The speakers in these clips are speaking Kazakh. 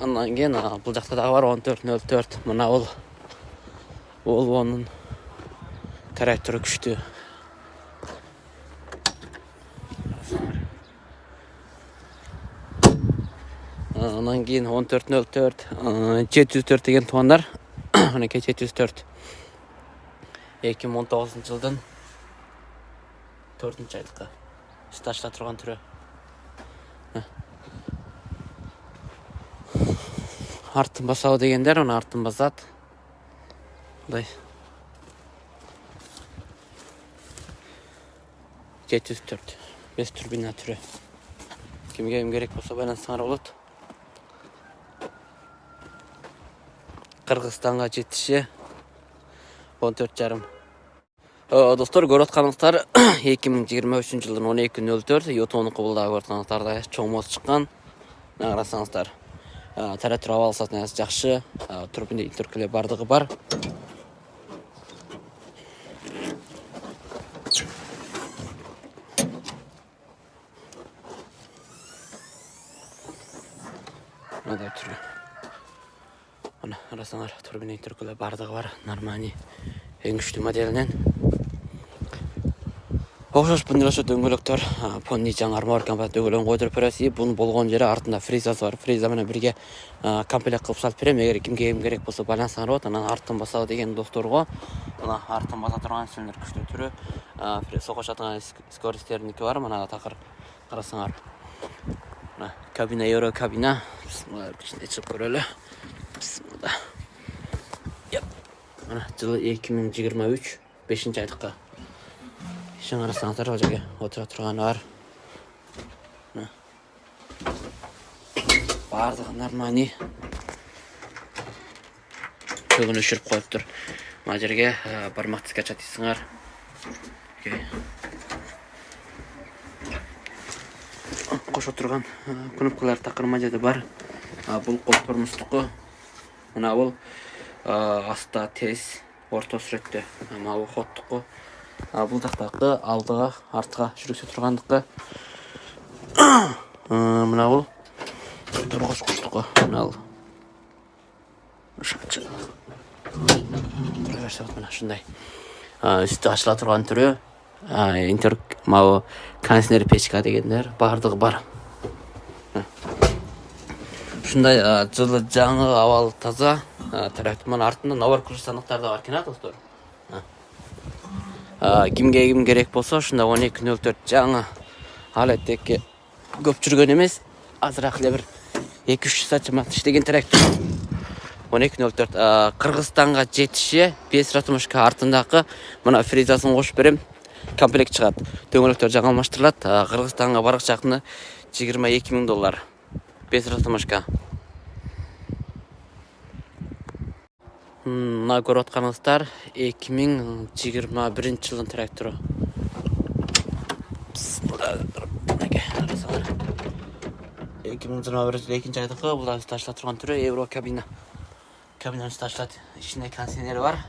Андан кейін бұл жақта дағы бар 1404. Мына ол оның тракторы күшті. Андан кейін 1404, 704 деген туғандар. Мінекей 704. 2019 жылдың 4-ші айлыққа стажда тұрған түрі. Артын басау дегендер, оны артын басады. Бұдай. 704. 5 турбина түрі. Кімге керек болса байланысыңар болады. Қырғызстанға жетіші 14,5. Достар, көріп отқаныңыздар 2023 жылдың 12.04 Йотоны қобылдағы көріп отқаныңыздарда чоң мост шыққан. Қарасаңыздар. Трактор авал сатынасы жақшы. Турбина интеркіле бардығы бар. Мынадай түрі. Қарасаңдар, турбина интеркіле бардығы бар. Нормальный. Ең күшті моделінен. Оқшаш бұндырашы дөңгөліктер понни жаң армауыр компанияты дөңгөлігін қойдырып бересі. Бұның болған жері артында фризасы бар. Фризамен бірге комплект қылып салып берем. Егер кімге керек болса байланысыңар болады. Анан артын басау деген досторға. Мына артын баса тұрған сендер күшті түрі. Соқаш атынған скоростерінікі бар. Мына тақыр қарасыңар. Кабина, еуро кабина. Күшінде шығып көрелі. Жылы 2023 5-ші айлыққа. Шын қарасаңыздар, ол жерге отыра тұрғаны бар. Бардығы нормальный. Көгін өшіріп қойып тұр. Мына жерге бармақты скачат дейсіңар. Қош отырған кнопкалар тақырма деді бар. Бұл қол тұрмыстықы. Мына бұл аста тез, орта сүретті. Мына бұл қоттықы. Бұл жақтағы алдыға, артыға жүрексе тұрғандыққа. Мына бұл тұрғыш құштықы. Мына бұл шатшы. Тұра берсе бұд мына шындай. Үсті ашыла тұрған түрі. Кондиционер печка дегендер бардығы бар. Шындай жылы жаңы авал таза. Трактор артында навар күріштандықтар да бар кена достар. Кімге керек болса, шында 12.04 жаңы алеттеке көп жүрген емес, азырақ лебір 2-3 сатшы мат іштеген трактор. 12.04 Қырғызстанға жетіші 5 ратымышқа артындағы мұна фризасын қошып берем, комплект шығады. Дөңгелектер жаңа алмаштырылады. Қырғызстанға барық жақыны $22,000. 5 ратымышқа. Мына көріп отқаныңыздар 2021 жылдың тракторы. 2021 2-ші айлыққа бұл үсті ашыла тұрған түрі евро кабина. Кабинаның үсті ашылады. Ішінде кондиционері бар.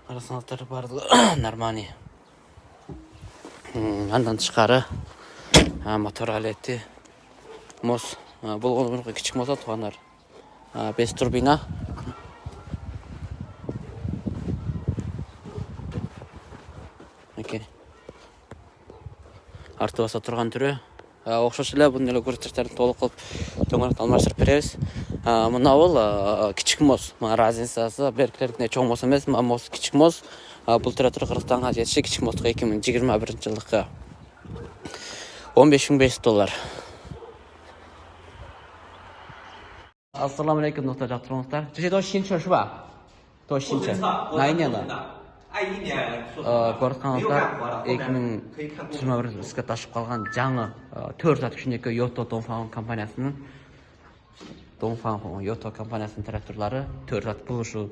Қарасаңыздар бардығы нормальный. Андан тышқары мотор әлеті. Мос. Бұл ғылымырға кішік моса туғандар. 5 турбина. Арты баса тұрған түрі. Оқшашылы бұнделі көрсеттерін толық қылып дөңгелікті алмаштырып береміз. Мұна ол кішік моз. Разницасы беркілеріне чоң моз емес. Моз кішік моз. Бұл трактор Қырғызстанға жетіші кішік моздығы 2021 жылдыққа $15,500. Ассаламу алейкум, достар, жақтырыңыздар. 这些都新车是吧？都新车。哪一年的？21年。көріп қаныңыздар 2021 іске ташып қалған жаңы 4 сат күшіндегі Йото Донфан компаниясының тракторлары 4 сат бұл ұшу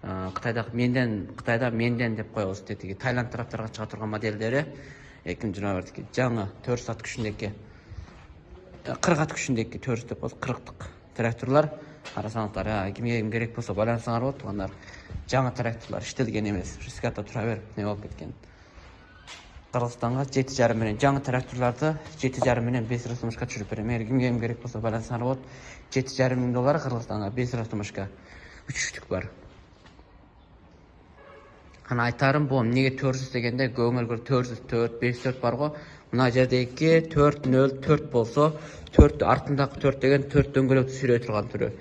Қытайда менден деп қойғыз дедігі Тайланд тараптарға шыға тұрған модельдері 2021 жаңы 4 сат күшіндегі 40 ат күшіндегі 4 деп қойғыз 40-тық тракторлар. Қарасаңыздар, кімге керек болса байланысыңар болады, туғандар жаңа тракторлар іштелген емес, рискатта тұра беріп не болып кеткен. Qirg'izistonga 7,5 million жаңы тракторларды 7,5 million 5 ростумышка түшүрүп берем. Эгер кимге керек болсо байланысаңар болот. 7,5 million доллар Кыргызстанга 5 ростумышка 3 штук бар. Ана айтарым бу эмнеге 400 дегенде көңүлгө 404, 504 бар го. Мына жердеги 404 болсо 4 артындагы 4 деген 4 дөңгөлөктү сүйрөй турган түрү.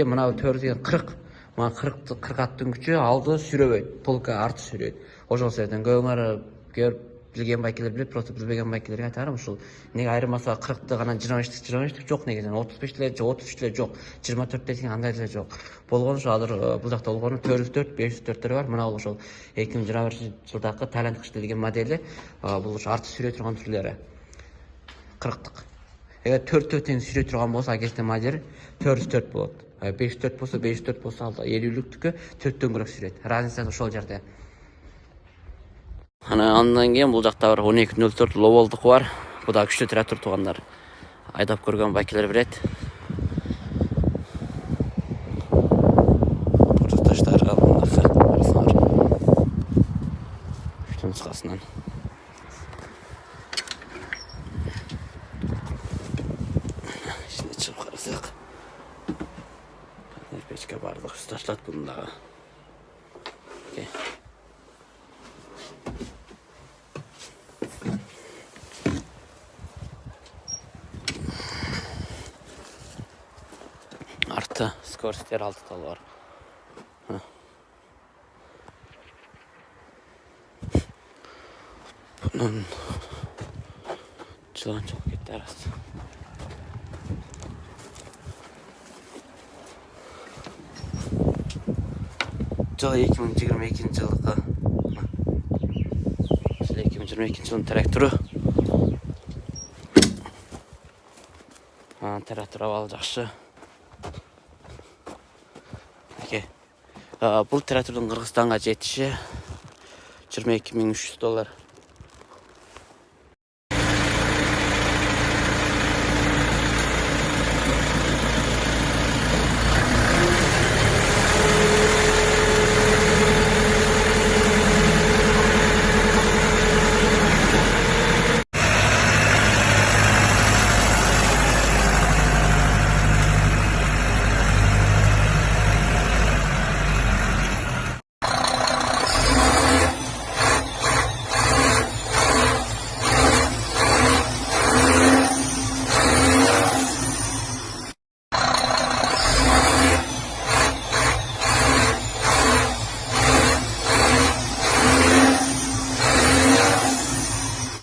Мына 4 деген 40. Мына 40 аттын күчү алды сүйрөбөйт, толка арты сүйрөйт. Ошол себептен көңүлөр көрүп билген байкелер билет, просто билбеген байкелерге айтарым ушул. Неге айырмаса 40ты гана 25 жок негизинен 35 жок, 33 жок, 24 деген андай деле жок. Болгону ошо азыр бул жакта болгону 404, 504 бар. Мына ошол 2021 жылдагы Таиланд кыш деген модели, бул ошо арты сүйрөй турган түрлөрү. 40тык. Эгер 4 тең сүйрөй турган болсо, агесте модель 404 болот. 504 болсо, 504 болсо алда 50-лүктүккө 4 дөңгөлөк сүйрөйт. Разницасы ошол жерде. Андан кийин бул жакта бар 1204 Lowell'дуку бар. Бу да күчтүү трактор туугандар. Айдап көргөн байкелер билет. Таштар алынды. Күчтүү нускасынан. Ичине чыгып карасак. Печке бардык ташталат бунда. Арты скоростер 6 тал бар. Bunun жылан чыгып кетти арасы. Жылы 2022 жылдыкы. 2022 жылдын трактору. Трактор абалы жакшы. Бул трактордун Кыргызстанга жетиши $22,300.